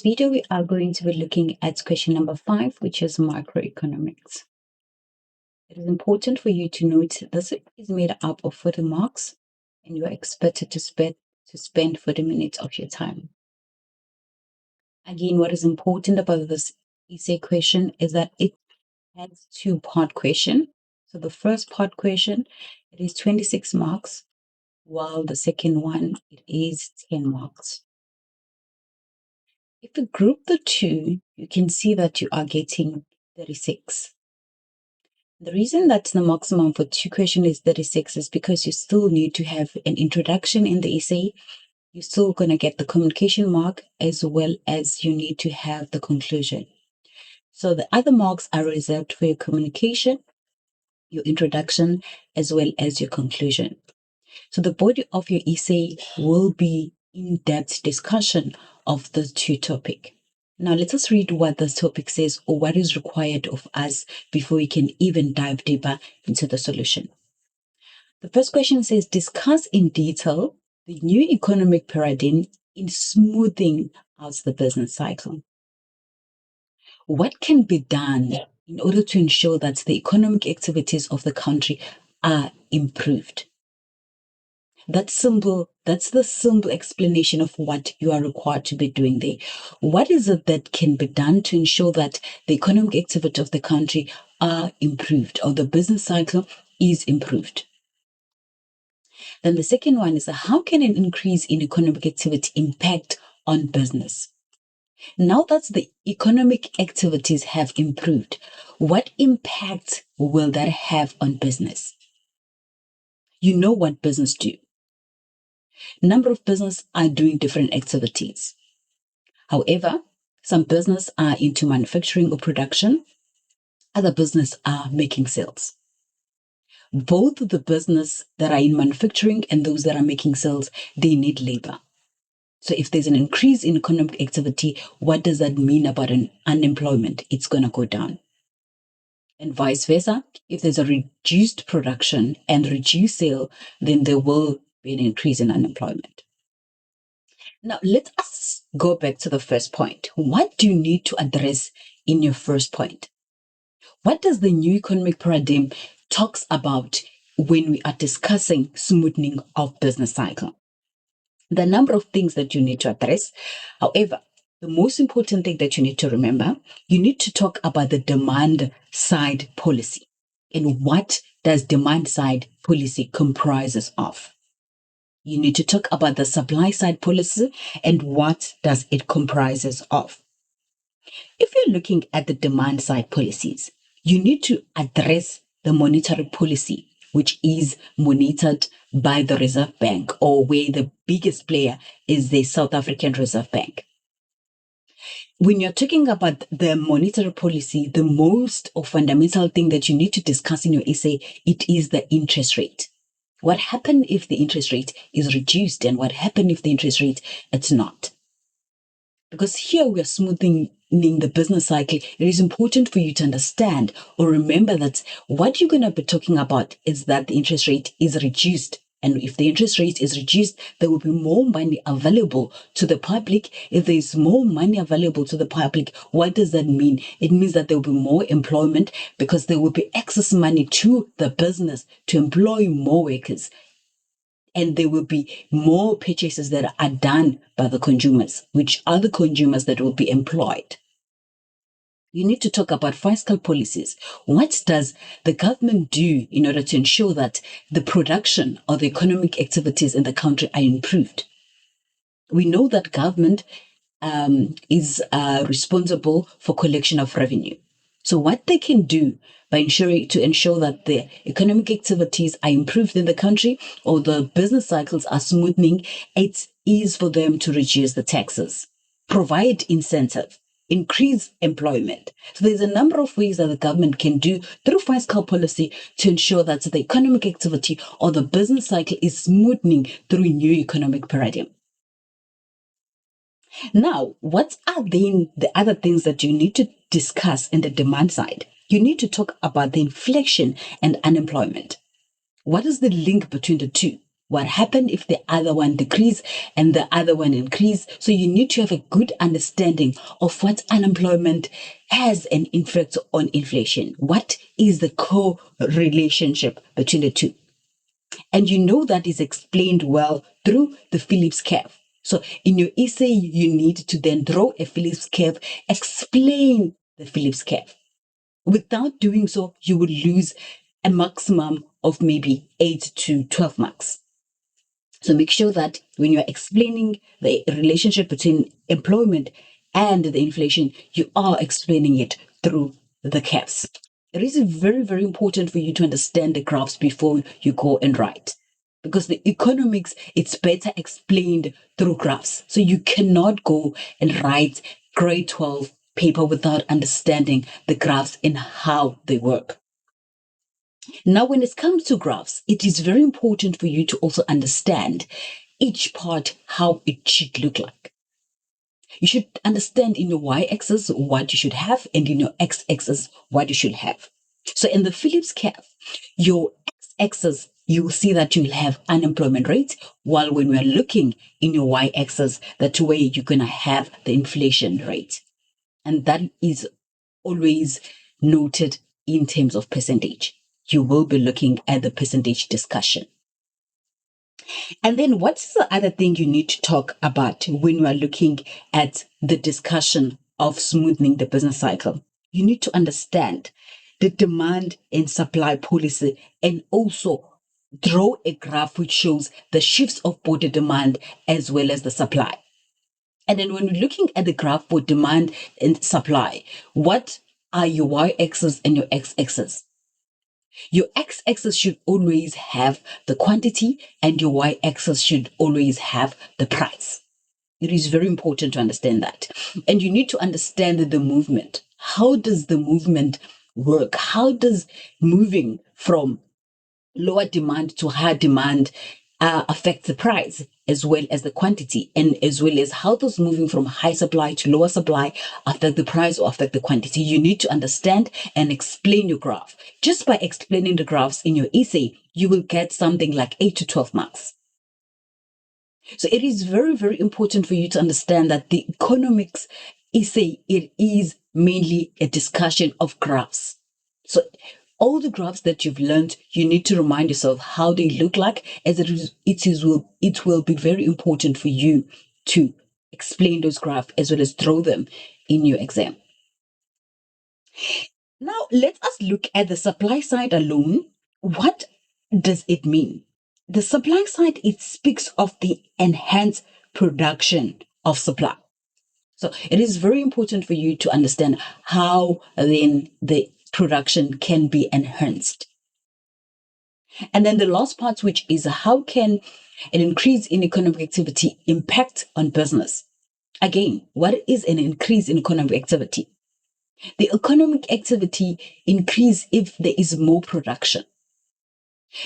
video, we are going to be looking at question number 5, which is microeconomics. It is important for you to note this is made up of 40 marks and you are expected to spend 40 minutes of your time. Again, what is important about this essay question is that it has two-part question. So the first part question, it is 26 marks, while the second one, it is 10 marks. If you group the two, you can see that you are getting 36. The reason that the maximum for two questions is 36 is because you still need to have an introduction in the essay. You're still going to get the communication mark as well as you need to have the conclusion. So the other marks are reserved for your communication, your introduction, as well as your conclusion. So the body of your essay will be in-depth discussion of the two topics. Now let us read what this topic says or what is required of us before we can even dive deeper into the solution. The first question says, discuss in detail the new economic paradigm in smoothing out the business cycle. What can be done in order to ensure that the economic activities of the country are improved? That's the simple explanation of what you are required to be doing there. What is it that can be done to ensure that the economic activity of the country are improved or the business cycle is improved? Then the second one is how can an increase in economic activity impact on business? Now that the economic activities have improved, what impact will that have on business? You know what business do. Number of business are doing different activities. However, some business are into manufacturing or production. Other business are making sales. Both the business that are in manufacturing and those that are making sales, they need labor. So if there's an increase in economic activity, what does that mean about unemployment? It's going to go down. And vice versa, if there's a reduced production and reduced sale, then there will be an increase in unemployment. Now, let us go back to the first point. What do you need to address in your first point? What does the new economic paradigm talks about when we are discussing smoothing of business cycle? The number of things that you need to address. However, the most important thing that you need to remember, you need to talk about the demand side policy and what does demand side policy comprises of. You need to talk about the supply side policy and what does it comprises of. If you're looking at the demand side policies, you need to address the monetary policy, which is monitored by the Reserve Bank, or where the biggest player is the South African Reserve Bank. When you're talking about the monetary policy, the most or fundamental thing that you need to discuss in your essay, it is the interest rate. What happens if the interest rate is reduced and what happens if the interest rate it's not? Because here we are smoothing the business cycle. It is important for you to understand or remember that what you're going to be talking about is that the interest rate is reduced. And if the interest rate is reduced, there will be more money available to the public. If there is more money available to the public, what does that mean? It means that there will be more employment because there will be excess money to the business to employ more workers. And there will be more purchases that are done by the consumers, which are the consumers that will be employed. You need to talk about fiscal policies. What does the government do in order to ensure that the production or the economic activities in the country are improved? We know that government is responsible for collection of revenue. So what they can do to ensure that the economic activities are improved in the country or the business cycles are smoothing, it is for them to reduce the taxes, provide incentive, increase employment. So there's a number of ways that the government can do through fiscal policy to ensure that the economic activity or the business cycle is smoothing through new economic paradigm. Now, what are then the other things that you need to discuss in the demand side? You need to talk about the inflation and unemployment. What is the link between the two? What happened if the other one decrease and the other one increase? So you need to have a good understanding of what unemployment has an effect on inflation. What is the co-relationship between the two? And you know that is explained well through the Phillips curve. So in your essay, you need to then draw a Phillips curve, explain the Phillips curve. Without doing so, you would lose a maximum of maybe 8 to 12 marks. So make sure that when you're explaining the relationship between employment and the inflation, you are explaining it through the curves. It is very, very important for you to understand the graphs before you go and write. Because the economics, it's better explained through graphs. So you cannot go and write grade 12 paper without understanding the graphs and how they work. Now, when it comes to graphs, it is very important for you to also understand each part how it should look like. You should understand in your y-axis what you should have and in your x-axis what you should have. So in the Phillips curve, your x-axis, you will see that you will have unemployment rate, while when we're looking in your y-axis, that's where you're going to have the inflation rate. And that is always noted in terms of percentage. You will be looking at the percentage discussion. And then what's the other thing you need to talk about when you are looking at the discussion of smoothing the business cycle? You need to understand the demand and supply policy and also draw a graph which shows the shifts of both the demand as well as the supply. And then when we're looking at the graph for demand and supply, what are your y-axis and your x-axis? Your x-axis should always have the quantity and your y-axis should always have the price. It is very important to understand that. And you need to understand the movement. How does the movement work? How does moving from lower demand to higher demand affect the price as well as the quantity, and as well as how does moving from high supply to lower supply affect the price or affect the quantity? You need to understand and explain your graph. Just by explaining the graphs in your essay, you will get something like 8 to 12 marks. So it is very, very important for you to understand that the economics essay, it is mainly a discussion of graphs. So all the graphs that you've learned, you need to remind yourself how they look like, as it will be very important for you to explain those graphs as well as draw them in your exam. Now, let us look at the supply side alone. What does it mean? The supply side, it speaks of the enhanced production of supply. So it is very important for you to understand how then the production can be enhanced. And then the last part, which is how can an increase in economic activity impact on business? Again, what is an increase in economic activity? The economic activity increase if there is more production.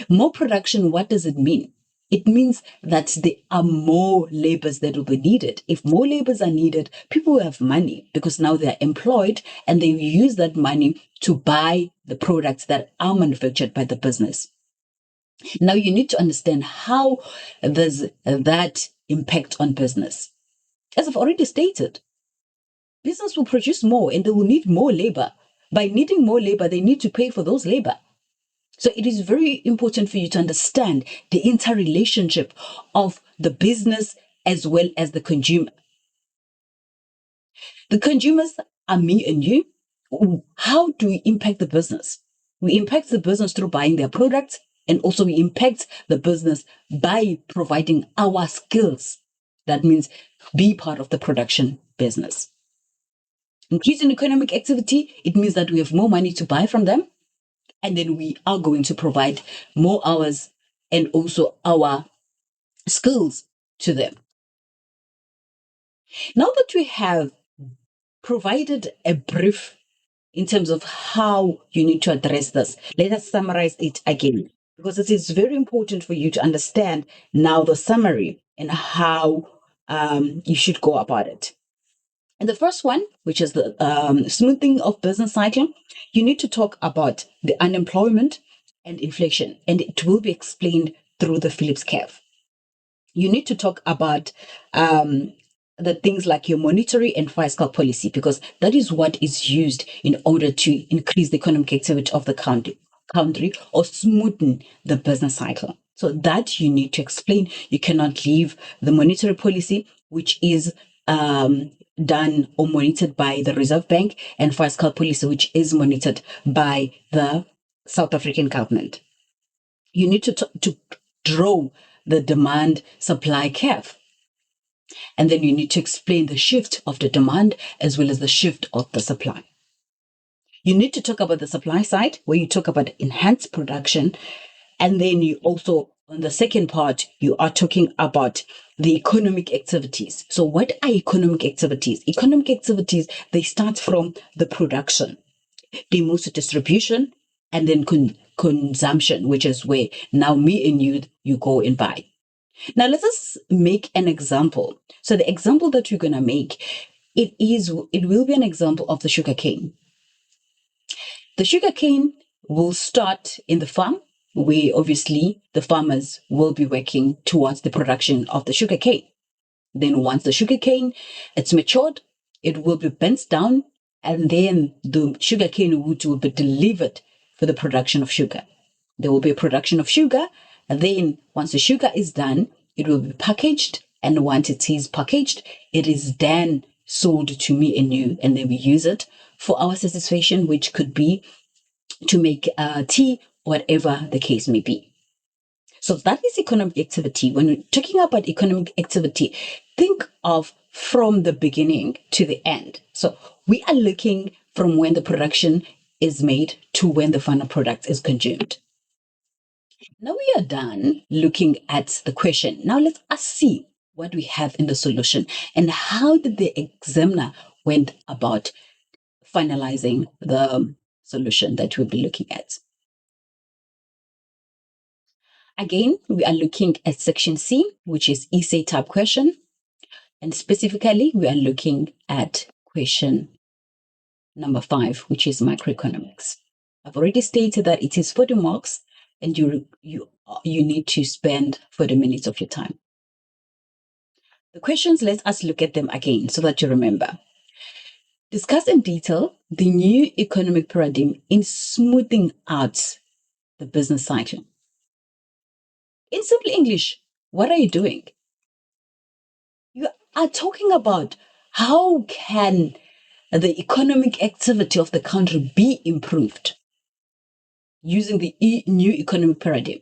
More production, what does it mean? It means that there are more labors that will be needed. If more labors are needed, people will have money because now they are employed and they use that money to buy the products that are manufactured by the business. Now you need to understand how does that impact on business. As I've already stated, business will produce more and they will need more labor. By needing more labor, they need to pay for those labor. So it is very important for you to understand the interrelationship of the business as well as the consumer. The consumers are me and you. How do we impact the business? We impact the business through buying their products, and also we impact the business by providing our skills. That means be part of the production business. Increase in economic activity, it means that we have more money to buy from them, and then we are going to provide more hours and also our skills to them. Now that we have provided a brief in terms of how you need to address this, let us summarize it again, because it is very important for you to understand now the summary and how you should go about it. And the first one, which is the smoothing of business cycle, you need to talk about the unemployment and inflation, and it will be explained through the Phillips curve. You need to talk about the things like your monetary and fiscal policy, because that is what is used in order to increase the economic activity of the country or smoothen the business cycle. So that you need to explain. You cannot leave the monetary policy, which is done or monitored by the Reserve Bank, and fiscal policy, which is monitored by the South African government. You need to draw the demand supply curve. And then you need to explain the shift of the demand as well as the shift of the supply. You need to talk about the supply side, where you talk about enhanced production. And then you also, on the second part, you are talking about the economic activities. So what are economic activities? Economic activities, they start from the production. They move to distribution and then consumption, which is where now me and you go and buy. Now let us make an example. So the example that we're gonna make, it will be an example of the sugarcane. The sugarcane will start in the farm, where obviously the farmers will be working towards the production of the sugarcane. Then once the sugarcane it's matured, it will be bent down, and then the sugarcane wood will be delivered for the production of sugar. There will be a production of sugar, and then once the sugar is done, it will be packaged, and once it is packaged, it is then sold to me and you, and then we use it for our satisfaction, which could be to make tea, whatever the case may be. So that is economic activity. When we're talking about economic activity, think of from the beginning to the end. So we are looking from when the production is made to when the final product is consumed. Now we are done looking at the question. Now let us see what we have in the solution and how did the examiner went about finalizing the solution that we'll be looking at. Again, we are looking at section C, which is essay type question. And specifically, we are looking at question number 5, which is microeconomics. I've already stated that it is 40 marks, and you need to spend 40 minutes of your time. The questions, let us look at them again so that you remember. Discuss in detail the new economic paradigm in smoothing out the business cycle. In simple English, what are you doing? You are talking about how can the economic activity of the country be improved using the new economic paradigm.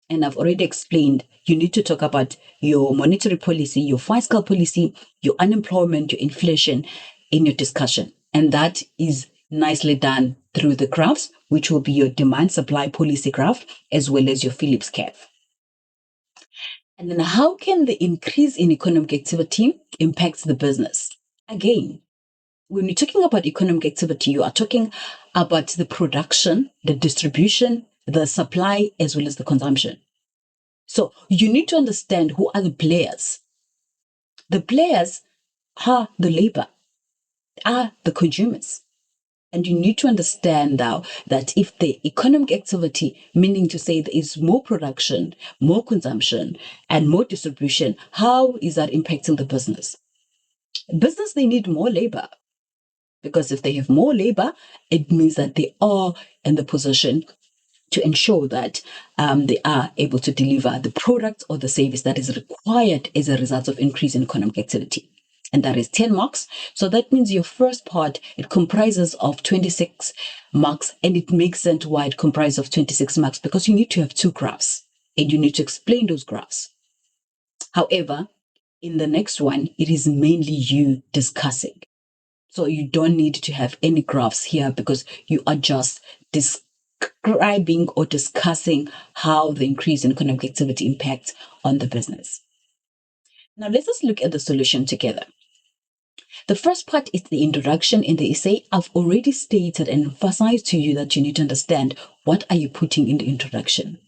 And I've already explained, you need to talk about your monetary policy, your fiscal policy, your unemployment, your inflation in your discussion. And that is nicely done through the graphs, which will be your demand supply policy graph, as well as your Phillips curve. And then how can the increase in economic activity impact the business? Again, when you're talking about economic activity, you are talking about the production, the distribution, the supply, as well as the consumption. So you need to understand who are the players. The players are the labor, are the consumers. And you need to understand now that if the economic activity, meaning to say there is more production, more consumption, and more distribution, how is that impacting the business? Business, they need more labor. Because if they have more labor, it means that they are in the position to ensure that they are able to deliver the product or the service that is required as a result of increase in economic activity. And that is 10 marks. So that means your first part, it comprises of 26 marks, and it makes sense why it comprises of 26 marks, because you need to have 2 graphs and you need to explain those graphs. However, in the next one, it is mainly you discussing. So you don't need to have any graphs here because you are just describing or discussing how the increase in economic activity impacts on the business. Now let us look at the solution together. The first part is the introduction in the essay. I've already stated and emphasized to you that you need to understand what are you putting in the introduction.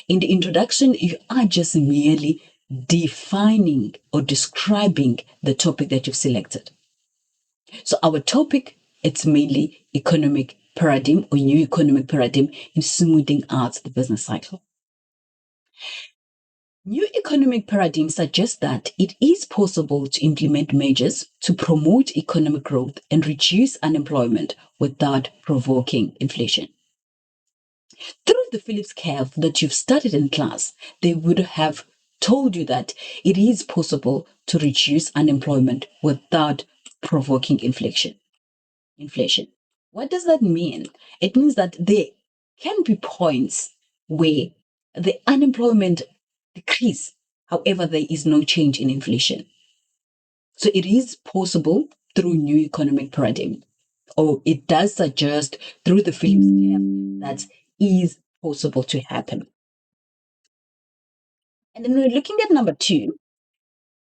In the introduction, you are just merely defining or describing the topic that you've selected. So our topic, it's mainly economic paradigm or new economic paradigm in smoothing out the business cycle. New economic paradigm suggests that it is possible to implement measures to promote economic growth and reduce unemployment without provoking inflation. Through the Phillips curve that you've studied in class, they would have told you that it is possible to reduce unemployment without provoking inflation. Inflation. What does that mean? It means that there can be points where the unemployment decrease. However, there is no change in inflation. So it is possible through new economic paradigm, or it does suggest through the Phillips curve that is possible to happen. And then we're looking at number 2.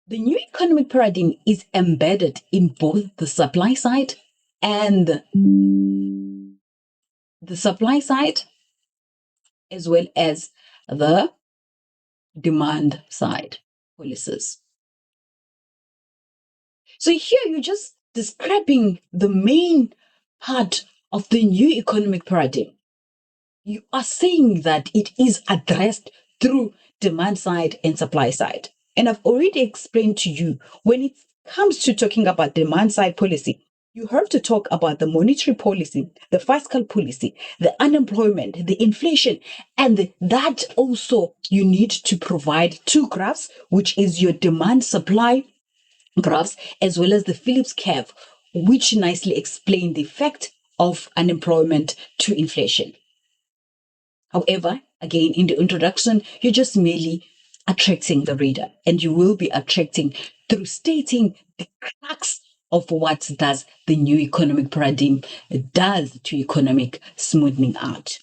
The new economic paradigm is embedded in both the supply side and the supply side as well as the demand side policies. So here you're just describing the main part of the new economic paradigm. You are saying that it is addressed through demand side and supply side. And I've already explained to you when it comes to talking about demand side policy, you have to talk about the monetary policy, the fiscal policy, the unemployment, the inflation, and that also you need to provide 2 graphs, which is your demand supply graphs, as well as the Phillips curve, which nicely explain the effect of unemployment to inflation. However, again, in the introduction, you're just merely attracting the reader, and you will be attracting through stating the crux of what does the new economic paradigm does to economic smoothing out,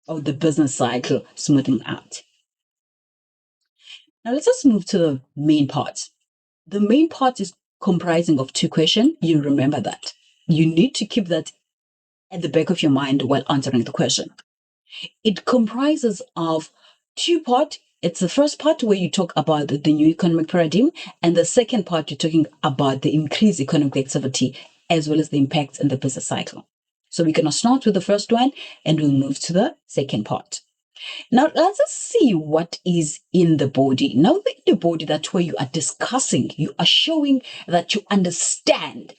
or the business cycle smoothing out. Now let's just move to the main part. The main part is comprising of 2 questions. You remember that. You need to keep that at the back of your mind while answering the question. It comprises of 2 parts. It's the first part where you talk about the new economic paradigm, and the second part you're talking about the increased economic activity as well as the impacts in the business cycle. So we're going to start with the first one and we'll move to the second part. Now let's just see what is in the body. Now in the body, that's where you are discussing, you are showing that you understand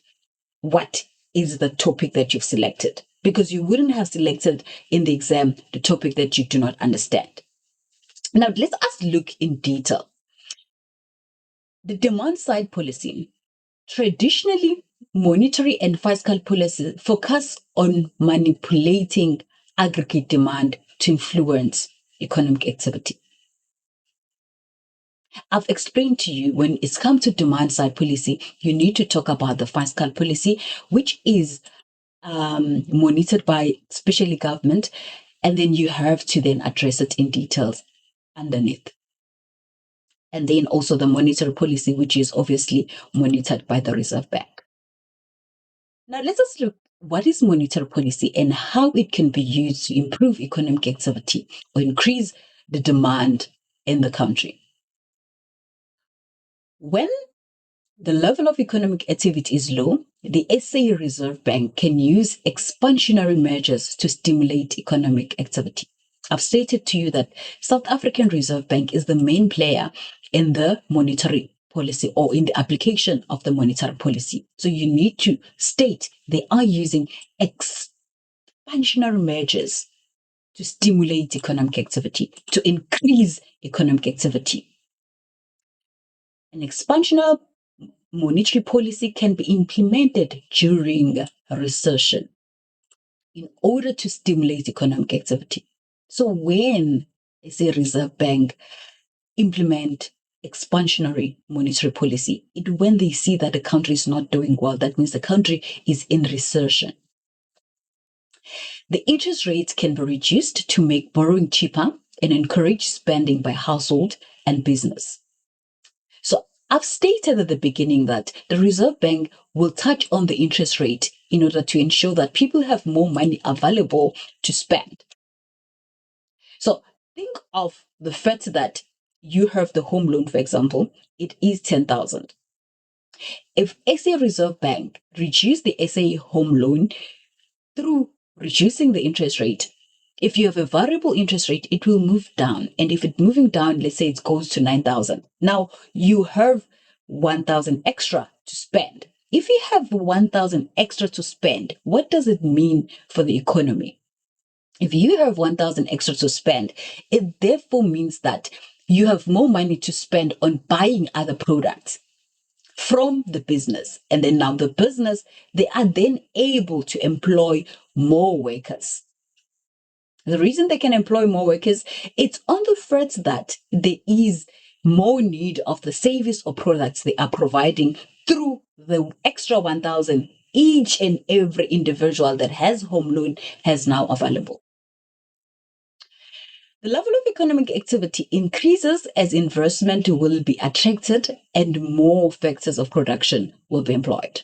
what is the topic that you've selected, because you wouldn't have selected in the exam the topic that you do not understand. Now, let us look in detail. The demand side policy. Traditionally, monetary and fiscal policy focus on manipulating aggregate demand to influence economic activity. I've explained to you when it's come to demand side policy, you need to talk about the fiscal policy, which is monitored by especially government, and then you have to then address it in details underneath. And then also the monetary policy, which is obviously monitored by the Reserve Bank. Now let us look what is monetary policy and how it can be used to improve economic activity or increase the demand in the country. When the level of economic activity is low, the SA Reserve Bank can use expansionary measures to stimulate economic activity. I've stated to you that South African Reserve Bank is the main player in the monetary policy or in the application of the monetary policy. So you need to state they are using expansionary measures to stimulate economic activity, to increase economic activity. An expansionary monetary policy can be implemented during a recession in order to stimulate economic activity. So when a Reserve Bank implement expansionary monetary policy, when they see that the country is not doing well, that means the country is in recession. The interest rates can be reduced to make borrowing cheaper and encourage spending by household and business. So I've stated at the beginning that the Reserve Bank will touch on the interest rate in order to ensure that people have more money available to spend. So think of the fact that you have the home loan, for example, it is 10,000. If SA Reserve Bank reduce the SA home loan through reducing the interest rate, If you have a variable interest rate, it will move down. And if it's moving down, let's say it goes to 9,000. Now you have 1,000 extra to spend. If you have 1,000 extra to spend, what does it mean for the economy? If you have 1,000 extra to spend, it therefore means that you have more money to spend on buying other products from the business. And then now the business, they are then able to employ more workers. The reason they can employ more workers, it's on the threat that there is more need of the service or products they are providing through the extra 1,000 each and every individual that has home loan has now available. The level of economic activity increases as investment will be attracted and more factors of production will be employed.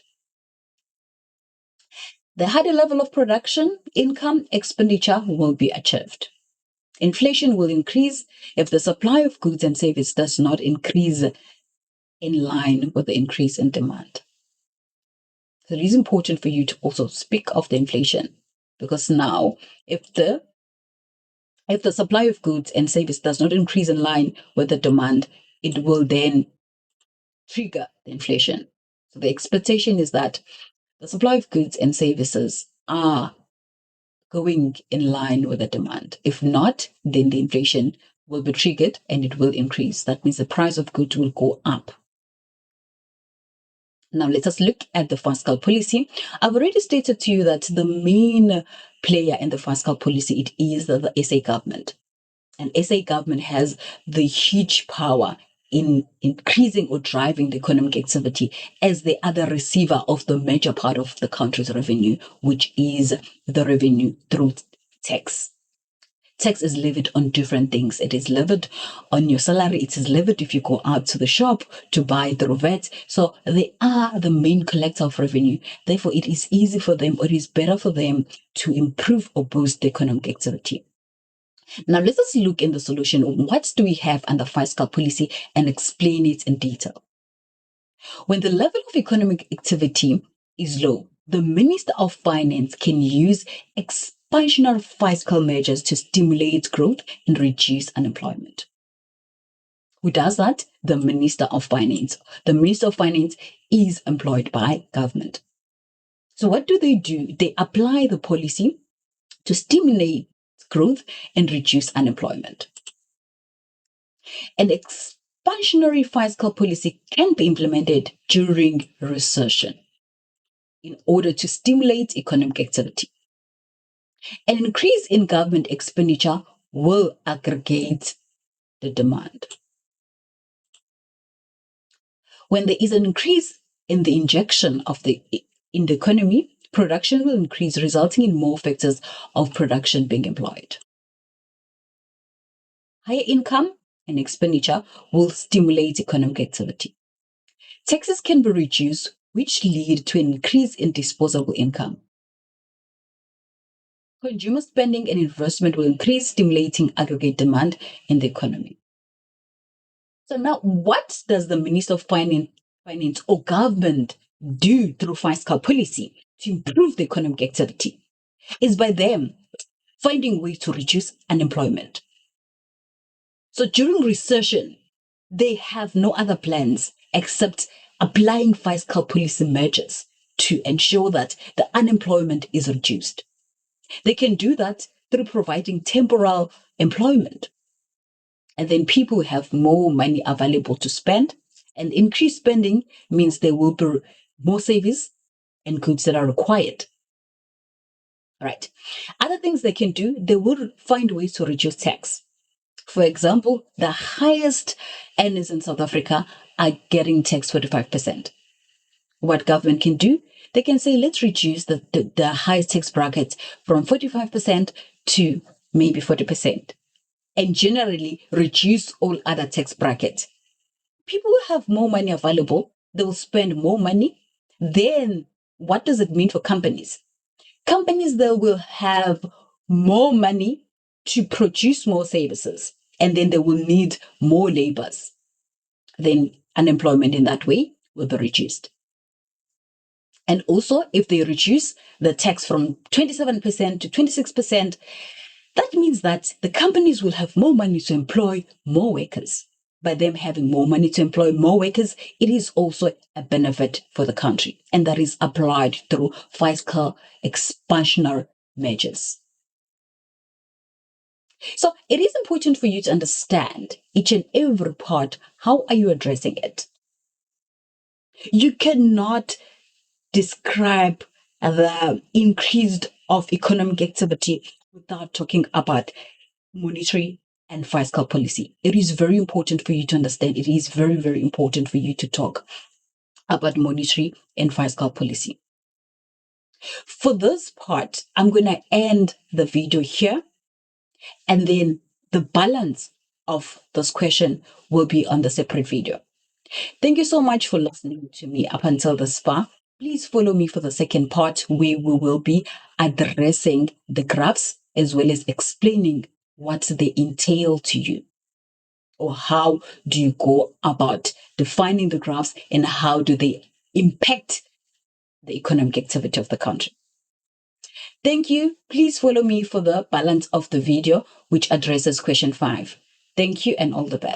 The higher level of production, income, expenditure will be achieved. Inflation will increase if the supply of goods and services does not increase in line with the increase in demand. So it is important for you to also speak of the inflation, because now if the supply of goods and services does not increase in line with the demand, it will then trigger the inflation. So the expectation is that the supply of goods and services are going in line with the demand. If not, then the inflation will be triggered and it will increase. That means the price of goods will go up. Now let us look at the fiscal policy. I've already stated to you that the main player in the fiscal policy, it is the SA government. And SA government has the huge power in increasing or driving the economic activity, as they are the receiver of the major part of the country's revenue, which is the revenue through tax. Tax is levied on different things. It is levied on your salary. It is levied if you go out to the shop to buy through VAT. So they are the main collector of revenue. Therefore, it is easy for them, or it is better for them to improve or boost the economic activity. Now, let us look in the solution. What do we have under fiscal policy and explain it in detail? When the level of economic activity is low, the Minister of Finance can use expansionary fiscal measures to stimulate growth and reduce unemployment. Who does that? The Minister of Finance. The Minister of Finance is employed by government. So what do? They apply the policy to stimulate growth and reduce unemployment. An expansionary fiscal policy can be implemented during recession in order to stimulate economic activity. An increase in government expenditure will aggregate the demand. When there is an increase in the injection in the economy, production will increase, resulting in more factors of production being employed. Higher income and expenditure will stimulate economic activity. Taxes can be reduced, which lead to an increase in disposable income. Consumer spending and investment will increase, stimulating aggregate demand in the economy. So now, what does the Minister of Finance or government do through fiscal policy to improve the economic activity? Is by them finding ways to reduce unemployment. So during recession, they have no other plans except applying fiscal policy measures to ensure that the unemployment is reduced. They can do that through providing temporal employment. And then people have more money available to spend, and increased spending means there will be more service and goods that are required. Right. Other things they can do, they will find ways to reduce tax. For example, the highest earners in South Africa are getting taxed 45%. What government can do, they can say, let's reduce the highest tax bracket from 45% to maybe 40%, and generally reduce all other tax brackets. People will have more money available, they will spend more money. Then what does it mean for companies? Companies, they will have more money to produce more services, and then they will need more laborers. Then unemployment in that way will be reduced. And also, if they reduce the tax from 27% to 26%, That means that the companies will have more money to employ more workers. By them having more money to employ more workers, it is also a benefit for the country, and that is applied through fiscal expansionary measures. So it is important for you to understand each and every part. How are you addressing it? You cannot describe the increased of economic activity without talking about monetary and fiscal policy. It is very important for you to understand. It is very, very important for you to talk about monetary and fiscal policy. For this part, I'm going to end the video here, and then the balance of this question will be on the separate video. Thank you so much for listening to me up until this far. Please follow me for the second part, where we will be addressing the graphs as well as explaining what they entail to you, or how do you go about defining the graphs and how do they impact the economic activity of the country. Thank you. Please follow me for the balance of the video, which addresses question 5. Thank you and all the best.